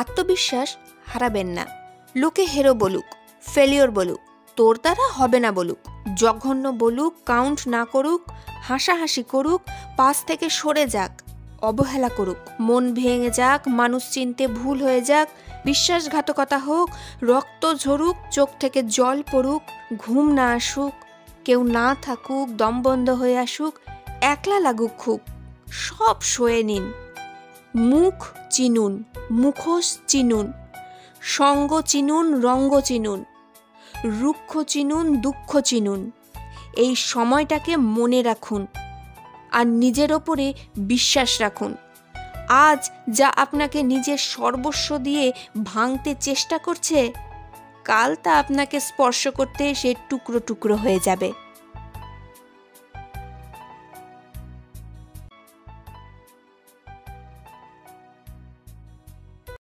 আত্মবিশ্বাস হারাবেন না। লোকে হেরো বলুক, ফেলিওর বলুক, তোর দ্বারা হবে না বলুক, জঘন্য বলুক, কাউন্ট না করুক, হাসাহাসি করুক, পাশ থেকে সরে যাক, অবহেলা করুক, মন ভেঙে যাক, মানুষ চিনতে ভুল হয়ে যাক, বিশ্বাসঘাতকতা হোক, রক্ত ঝরুক, চোখ থেকে জল পড়ুক, ঘুম না আসুক, কেউ না থাকুক, দম বন্ধ হয়ে আসুক, একলা লাগুক খুব, সব সয়ে নিন। মুখ চিনুন, মুখোশ চিনুন, সঙ্গ চিনুন, রঙ্গ চিনুন, রুক্ষ চিনুন, দুঃখ চিনুন। এই সময়টাকে মনে রাখুন আর নিজের ওপরে বিশ্বাস রাখুন। আজ যা আপনাকে নিজের সর্বস্ব দিয়ে ভাঙতে চেষ্টা করছে, কাল তা আপনাকে স্পর্শ করতে সে টুকরো টুকরো হয়ে যাবে।